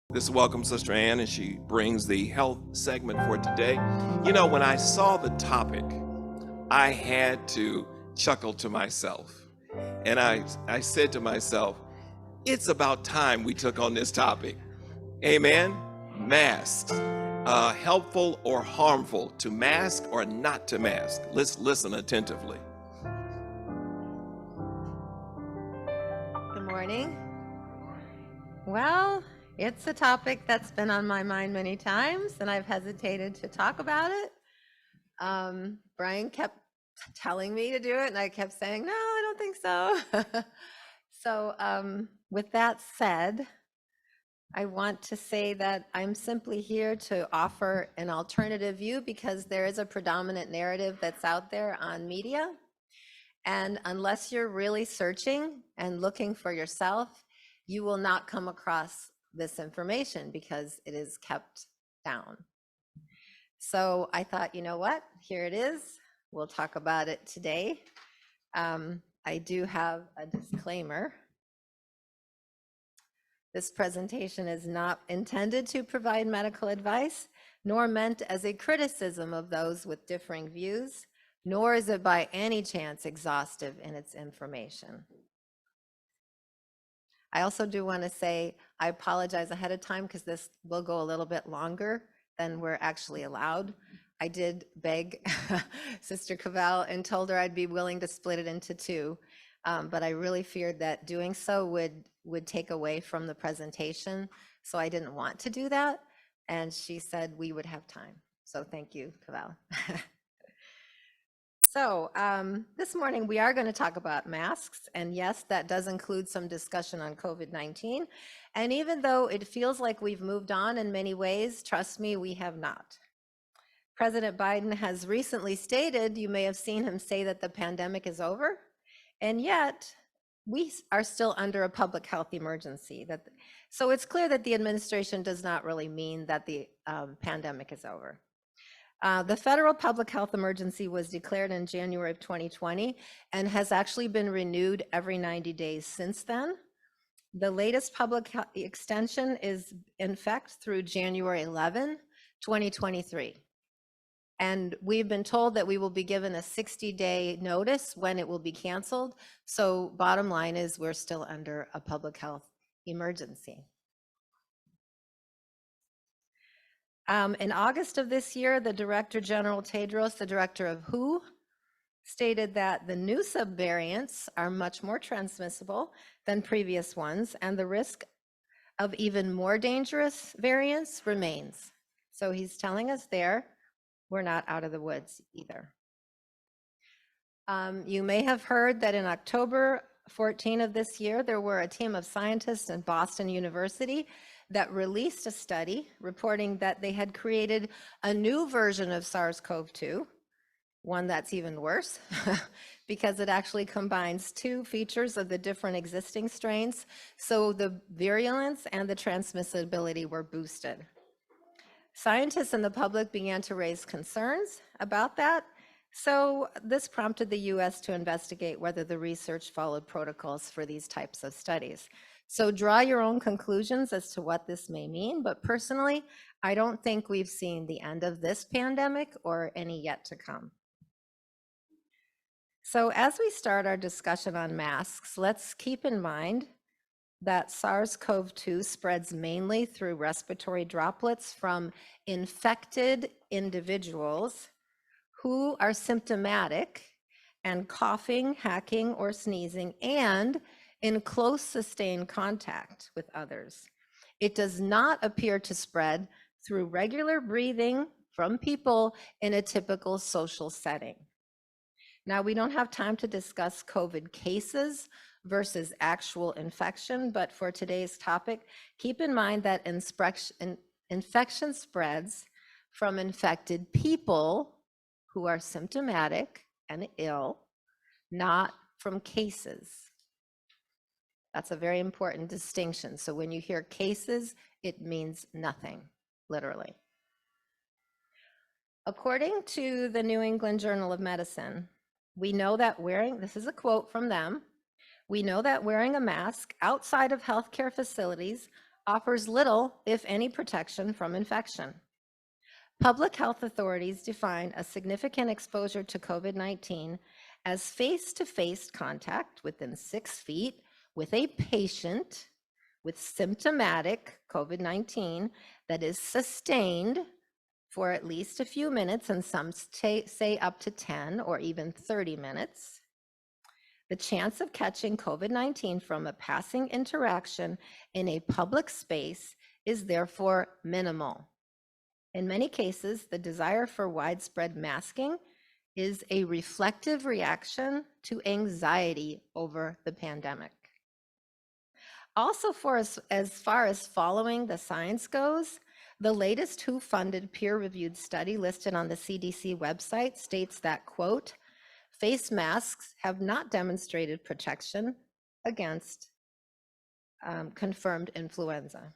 This is Welcome Sister Ann, and she brings the health segment for today. You know, when I saw the topic, I had to chuckle to myself. And I said to myself, it's about time we took on this topic. Amen. Masks. Helpful or harmful, to mask or not to mask? Let's listen attentively. Good morning. Well, it's a topic that's been on my mind many times, and I've hesitated to talk about it. Brian kept telling me to do it, and I kept saying, no, I don't think so. So with that said, I want to say that I'm simply here to offer an alternative view because there is a predominant narrative that's out there on media. And unless you're really searching and looking for yourself, you will not come across this information because it is kept down. So I thought, you know what? Here it is. We'll talk about it today. I do have a disclaimer. This presentation is not intended to provide medical advice, nor meant as a criticism of those with differing views, nor is it by any chance exhaustive in its information. I also do want to say I apologize ahead of time because this will go a little bit longer than we're actually allowed. I did beg Sister Cavell and told her I'd be willing to split it into two, but I really feared that doing so would take away from the presentation, so I didn't want to do that, and she said we would have time. So thank you, Cavell. So this morning we are going to talk about masks, and yes, that does include some discussion on COVID-19. And even though it feels like we've moved on in many ways, trust me, we have not. President Biden has recently stated, you may have seen him say that the pandemic is over, and yet we are still under a public health emergency. So it's clear that the administration does not really mean that the pandemic is over. The federal public health emergency was declared in January of 2020 and has actually been renewed every 90 days since then. The latest public health extension is in effect through January 11, 2023. And we've been told that we will be given a 60-day notice when it will be canceled. So bottom line is we're still under a public health emergency. In August of this year, the Director General Tedros, the director of WHO, stated that the new subvariants are much more transmissible than previous ones, and the risk of even more dangerous variants remains. So he's telling us there, we're not out of the woods either. You may have heard that in October 14 of this year, there were a team of scientists in Boston University that released a study reporting that they had created a new version of SARS-CoV-2, one that's even worse, because it actually combines two features of the different existing strains. So the virulence and the transmissibility were boosted. Scientists and the public began to raise concerns about that. So this prompted the US to investigate whether the research followed protocols for these types of studies. So draw your own conclusions as to what this may mean, but personally, I don't think we've seen the end of this pandemic or any yet to come. So as we start our discussion on masks, let's keep in mind that SARS-CoV-2 spreads mainly through respiratory droplets from infected individuals who are symptomatic and coughing, hacking, or sneezing, and in close sustained contact with others. It does not appear to spread through regular breathing from people in a typical social setting. Now, we don't have time to discuss COVID cases versus actual infection, but for today's topic, keep in mind that infection spreads from infected people who are symptomatic and ill, not from cases. That's a very important distinction. So when you hear cases, it means nothing, literally. According to the New England Journal of Medicine, we know that this is a quote from them, we know that wearing a mask outside of healthcare facilities offers little, if any, protection from infection. Public health authorities define a significant exposure to COVID-19 as face-to-face contact within 6 feet with a patient with symptomatic COVID-19 that is sustained for at least a few minutes, and some say up to 10 or even 30 minutes. The chance of catching COVID-19 from a passing interaction in a public space is therefore minimal. In many cases, the desire for widespread masking is a reflective reaction to anxiety over the pandemic. Also, as far as following the science goes, the latest WHO-funded peer-reviewed study listed on the CDC website states that, quote, face masks have not demonstrated protection against confirmed influenza.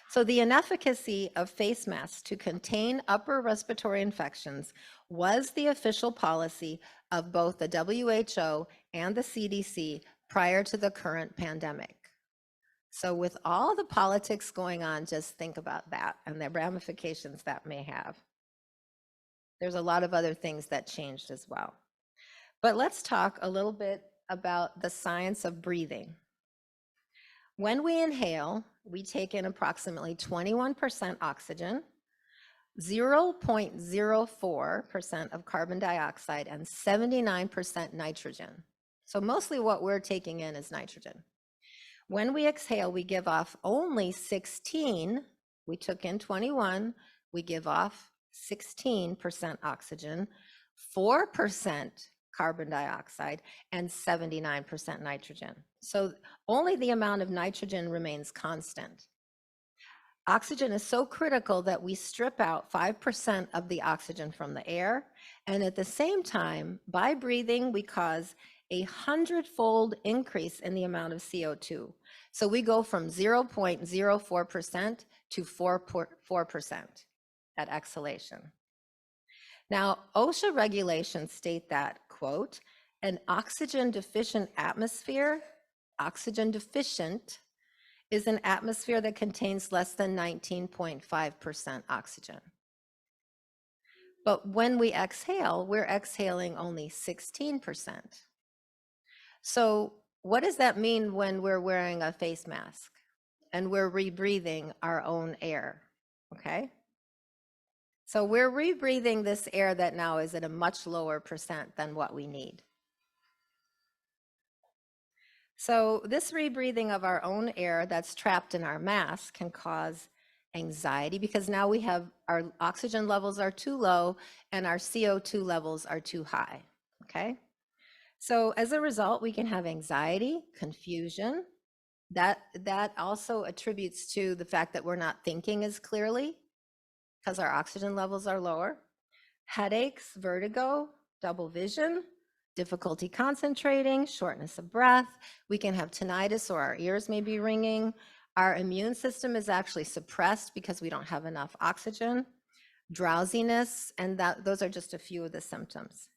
So the inefficacy of face masks to contain upper respiratory infections was the official policy of both the WHO and the CDC prior to the current pandemic. So with all the politics going on, just think about that and the ramifications that may have. There's a lot of other things that changed as well. But let's talk a little bit about the science of breathing. When we inhale, we take in approximately 21% oxygen, 0.04% of carbon dioxide, and 79% nitrogen. So mostly what we're taking in is nitrogen. When we exhale, we give off only 16. We took in 21. We give off 16% oxygen, 4% carbon dioxide, and 79% nitrogen. So only the amount of nitrogen remains constant. Oxygen is so critical that we strip out 5% of the oxygen from the air. And at the same time, by breathing, we cause a 100-fold increase in the amount of CO2. So we go from 0.04% to 4% at exhalation. Now, OSHA regulations state that, quote, an oxygen deficient atmosphere, oxygen deficient, is an atmosphere that contains less than 19.5% oxygen. But when we exhale, we're exhaling only 16%. So what does that mean when we're wearing a face mask and we're rebreathing our own air, okay? So we're rebreathing this air that now is at a much lower percent than what we need. So this rebreathing of our own air that's trapped in our mask can cause anxiety because now we have our oxygen levels are too low and our CO2 levels are too high, okay? So as a result, we can have anxiety, confusion. That also attributes to the fact that we're not thinking as clearly because our oxygen levels are lower. Headaches, vertigo, double vision, difficulty concentrating, shortness of breath. We can have tinnitus or our ears may be ringing. Our immune system is actually suppressed because we don't have enough oxygen, drowsiness, and those are just a few of the symptoms.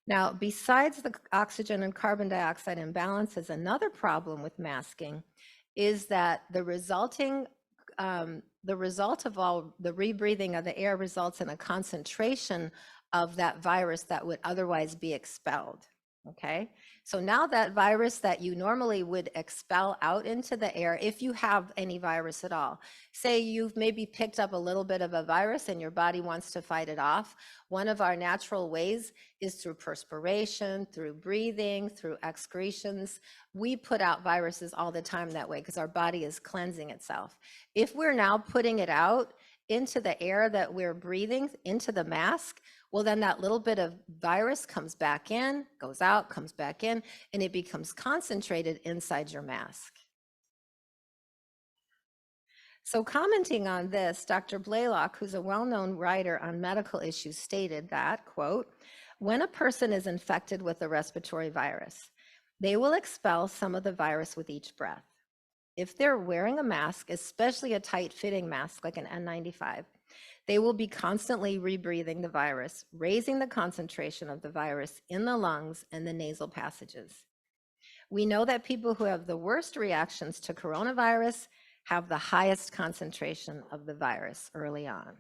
Now, besides the oxygen and carbon dioxide imbalances, another problem with masking is that the result of all the rebreathing of the air results in a concentration of that virus that would otherwise be expelled, okay? So now that virus that you normally would expel out into the air, if you have any virus at all, say you've maybe picked up a little bit of a virus and your body wants to fight it off, one of our natural ways is through perspiration, through breathing, through excretions. We put out viruses all the time that way because our body is cleansing itself. If we're now putting it out into the air that we're breathing, into the mask, well, then that little bit of virus comes back in, goes out, comes back in, and it becomes concentrated inside your mask. So commenting on this, Dr. Blaylock, who's a well-known writer on medical issues, stated that, quote, when a person is infected with a respiratory virus, they will expel some of the virus with each breath. If they're wearing a mask, especially a tight-fitting mask like an N95, they will be constantly rebreathing the virus, raising the concentration of the virus in the lungs and the nasal passages. We know that people who have the worst reactions to coronavirus have the highest concentration of the virus early on,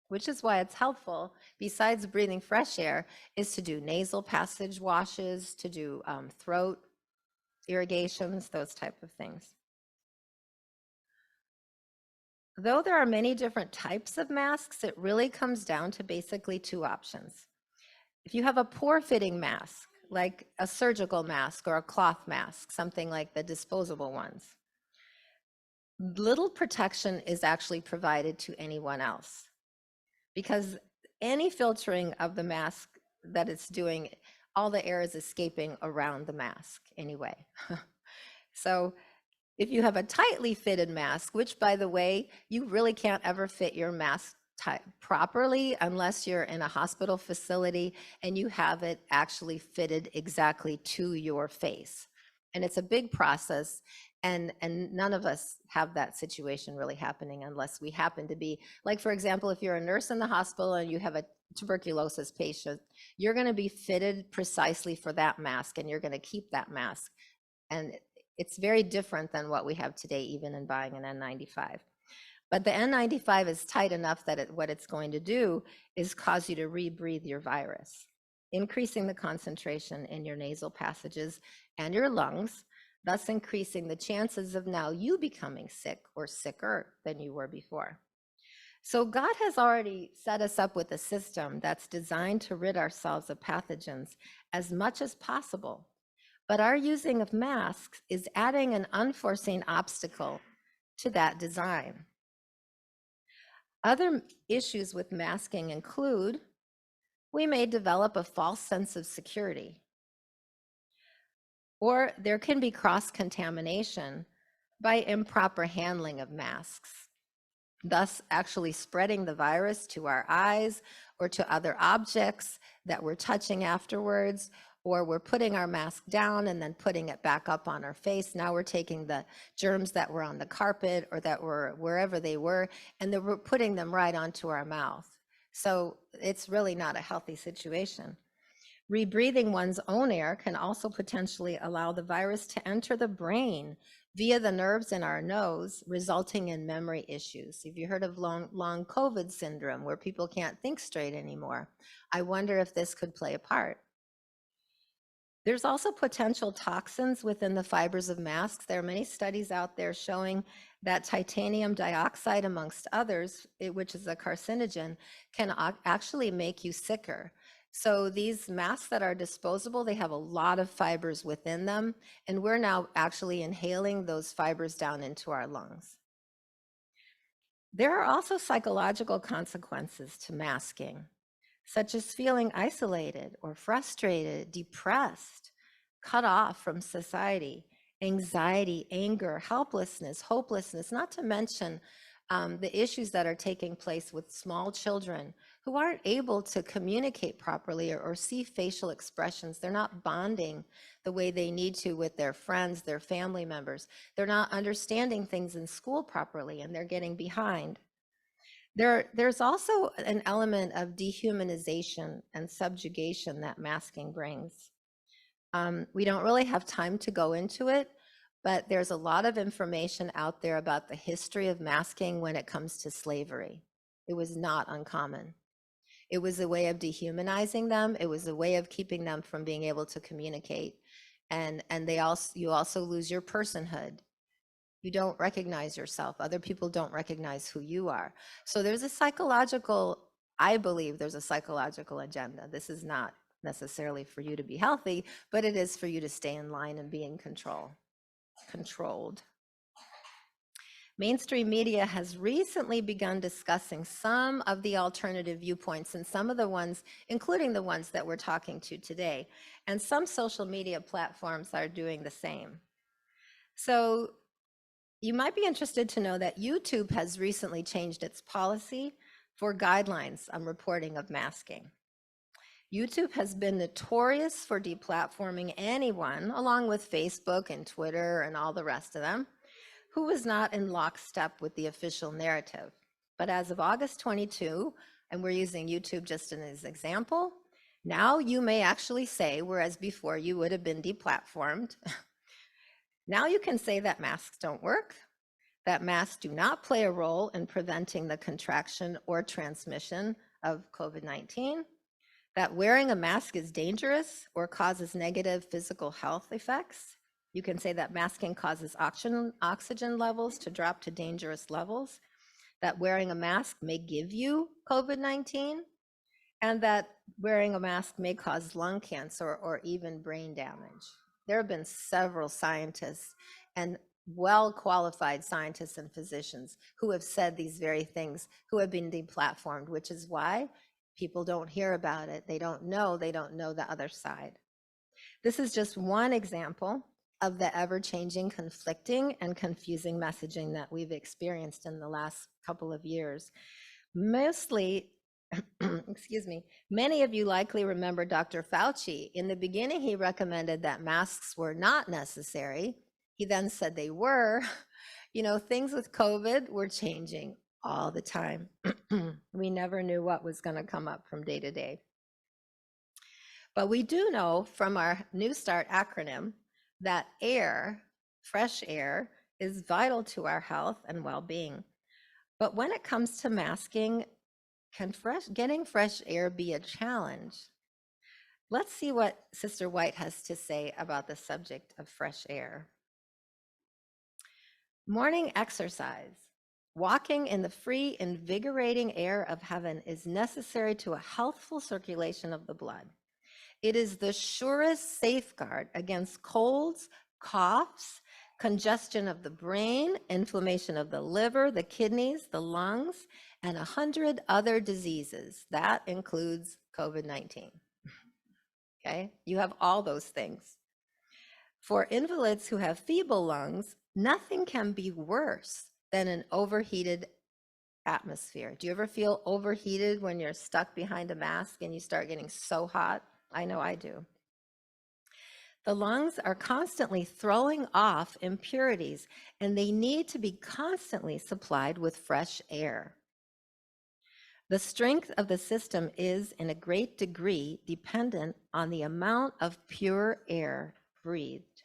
which is why it's helpful, besides breathing fresh air, is to do nasal passage washes, to do throat irrigations, those type of things. Though there are many different types of masks, it really comes down to basically two options. If you have a poor fitting mask, like a surgical mask or a cloth mask, something like the disposable ones, little protection is actually provided to anyone else, because any filtering of the mask that it's doing, all the air is escaping around the mask anyway. So if you have a tightly fitted mask, which by the way, you really can't ever fit your mask properly unless you're in a hospital facility and you have it actually fitted exactly to your face. And it's a big process, and none of us have that situation really happening unless we happen to be, like, for example, if you're a nurse in the hospital and you have a tuberculosis patient, you're going to be fitted precisely for that mask and you're going to keep that mask. And it's very different than what we have today, even in buying an N95. But the N95 is tight enough that what it's going to do is cause you to rebreathe your virus, increasing the concentration in your nasal passages and your lungs, thus increasing the chances of now you becoming sick or sicker than you were before. So God has already set us up with a system that's designed to rid ourselves of pathogens as much as possible. But our using of masks is adding an unforeseen obstacle to that design. Other issues with masking include, we may develop a false sense of security, or there can be cross-contamination by improper handling of masks, thus actually spreading the virus to our eyes or to other objects that we're touching afterwards, or we're putting our mask down and then putting it back up on our face. Now we're taking the germs that were on the carpet or that were wherever they were, and then we're putting them right onto our mouth. So it's really not a healthy situation. Rebreathing one's own air can also potentially allow the virus to enter the brain via the nerves in our nose, resulting in memory issues. Have you heard of long COVID syndrome, where people can't think straight anymore? I wonder if this could play a part. There's also potential toxins within the fibers of masks. There are many studies out there showing that titanium dioxide, amongst others, which is a carcinogen, can actually make you sicker. So these masks that are disposable, they have a lot of fibers within them, and we're now actually inhaling those fibers down into our lungs. There are also psychological consequences to masking, such as feeling isolated or frustrated, depressed, cut off from society, anxiety, anger, helplessness, hopelessness, not to mention the issues that are taking place with small children who aren't able to communicate properly or see facial expressions. They're not bonding the way they need to with their friends, their family members. They're not understanding things in school properly, and they're getting behind. There's also an element of dehumanization and subjugation that masking brings. We don't really have time to go into it, but there's a lot of information out there about the history of masking when it comes to slavery. It was not uncommon. It was a way of dehumanizing them. It was a way of keeping them from being able to communicate. And you also lose your personhood. You don't recognize yourself. Other people don't recognize who you are. So there's a psychological, I believe there's a psychological agenda. This is not necessarily for you to be healthy, but it is for you to stay in line and be in controlled. Mainstream media has recently begun discussing some of the alternative viewpoints, and some of the ones, including the ones that we're talking to today. And some social media platforms are doing the same. So you might be interested to know that YouTube has recently changed its policy for guidelines on reporting of masking. YouTube has been notorious for deplatforming anyone, along with Facebook and Twitter and all the rest of them, who was not in lockstep with the official narrative. But as of August 22, and we're using YouTube just as an example, now you may actually say, whereas before you would have been deplatformed, Now you can say that masks don't work, that masks do not play a role in preventing the contraction or transmission of COVID-19, that wearing a mask is dangerous or causes negative physical health effects. You can say that masking causes oxygen levels to drop to dangerous levels, that wearing a mask may give you COVID-19, and that wearing a mask may cause lung cancer or even brain damage. There have been several scientists and well-qualified scientists and physicians who have said these very things, who have been deplatformed, which is why people don't hear about it. They don't know the other side. This is just one example of the ever-changing, conflicting, and confusing messaging that we've experienced in the last couple of years. Mostly, excuse me, many of you likely remember Dr. Fauci. In the beginning, he recommended that masks were not necessary. He then said they were. You know, things with COVID were changing all the time. We never knew what was going to come up from day to day. But we do know from our New START acronym that air, fresh air, is vital to our health and well-being. But when it comes to masking, can getting fresh air be a challenge? Let's see what Sister White has to say about the subject of fresh air. Morning exercise. Walking in the free, invigorating air of heaven is necessary to a healthful circulation of the blood. It is the surest safeguard against colds, coughs, congestion of the brain, inflammation of the liver, the kidneys, the lungs, and 100 other diseases. That includes COVID-19. Okay, you have all those things. For invalids who have feeble lungs, nothing can be worse than an overheated atmosphere. Do you ever feel overheated when you're stuck behind a mask and you start getting so hot? I know I do. The lungs are constantly throwing off impurities, and they need to be constantly supplied with fresh air. The strength of the system is, in a great degree, dependent on the amount of pure air breathed.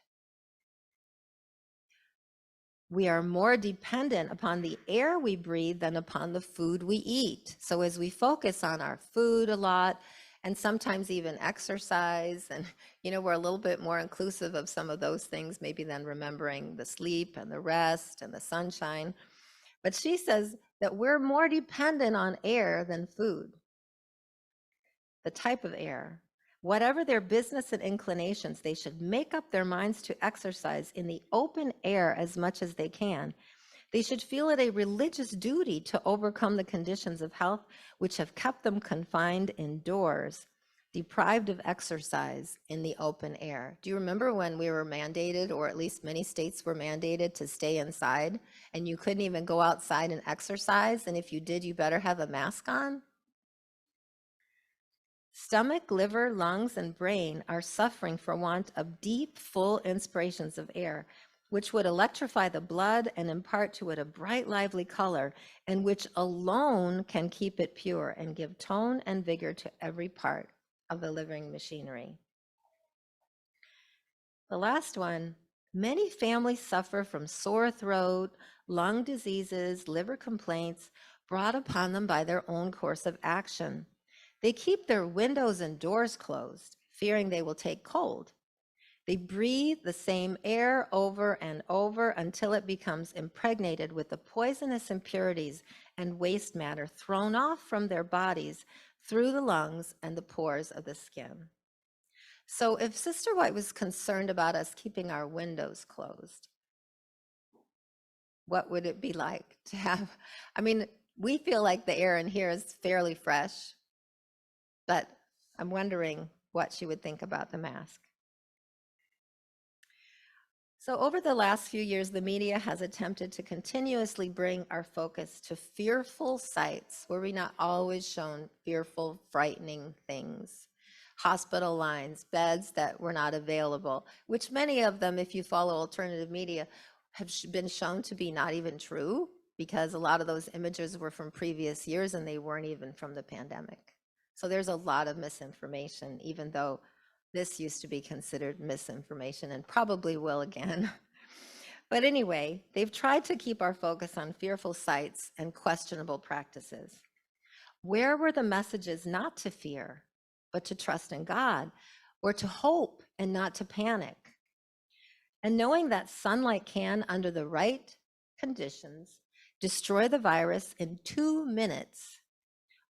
We are more dependent upon the air we breathe than upon the food we eat. So as we focus on our food a lot, and sometimes even exercise, and we're a little bit more inclusive of some of those things, maybe than remembering the sleep and the rest and the sunshine. But she says that we're more dependent on air than food. The type of air. Whatever their business and inclinations, they should make up their minds to exercise in the open air as much as they can. They should feel it a religious duty to overcome the conditions of health which have kept them confined indoors, deprived of exercise in the open air. Do you remember when we were mandated, or at least many states were mandated, to stay inside, and you couldn't even go outside and exercise, and if you did, you better have a mask on? Stomach, liver, lungs, and brain are suffering for want of deep, full inspirations of air, which would electrify the blood and impart to it a bright, lively color, and which alone can keep it pure and give tone and vigor to every part of the living machinery. The last one, many families suffer from sore throat, lung diseases, liver complaints brought upon them by their own course of action. They keep their windows and doors closed, fearing they will take cold. They breathe the same air over and over until it becomes impregnated with the poisonous impurities and waste matter thrown off from their bodies through the lungs and the pores of the skin. So if Sister White was concerned about us keeping our windows closed, what would it be like to have, we feel like the air in here is fairly fresh, but I'm wondering what she would think about the mask. So over the last few years, the media has attempted to continuously bring our focus to fearful sights. Were we not always shown fearful, frightening things? Hospital lines, beds that were not available, which many of them, if you follow alternative media, have been shown to be not even true, because a lot of those images were from previous years and they weren't even from the pandemic. So there's a lot of misinformation, even though this used to be considered misinformation and probably will again. But anyway, they've tried to keep our focus on fearful sights and questionable practices. Where were the messages not to fear, but to trust in God, or to hope and not to panic? And knowing that sunlight can, under the right conditions, destroy the virus in 2 minutes,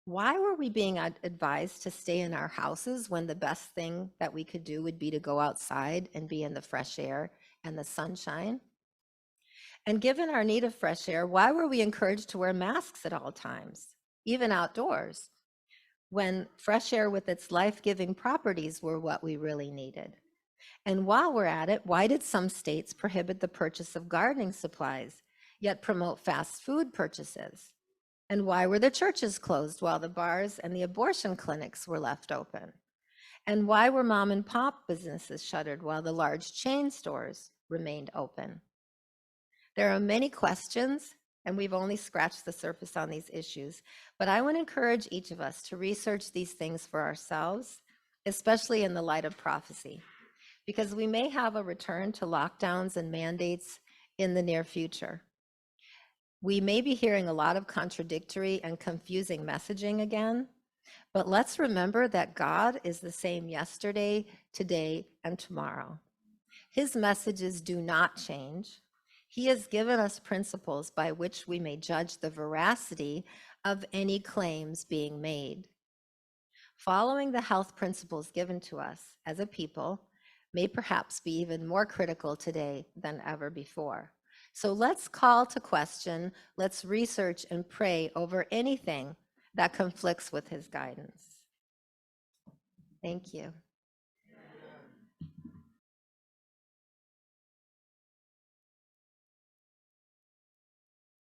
why were we being advised to stay in our houses when the best thing that we could do would be to go outside and be in the fresh air and the sunshine? And given our need of fresh air, why were we encouraged to wear masks at all times, even outdoors, when fresh air with its life-giving properties were what we really needed? And while we're at it, why did some states prohibit the purchase of gardening supplies, yet promote fast food purchases? And why were the churches closed while the bars and the abortion clinics were left open? And why were mom and pop businesses shuttered while the large chain stores remained open? There are many questions, and we've only scratched the surface on these issues, but I want to encourage each of us to research these things for ourselves, especially in the light of prophecy, because we may have a return to lockdowns and mandates in the near future. We may be hearing a lot of contradictory and confusing messaging again, but let's remember that God is the same yesterday, today, and tomorrow. His messages do not change. He has given us principles by which we may judge the veracity of any claims being made. Following the health principles given to us as a people may perhaps be even more critical today than ever before. So let's call to question, let's research and pray over anything that conflicts with his guidance. Thank you.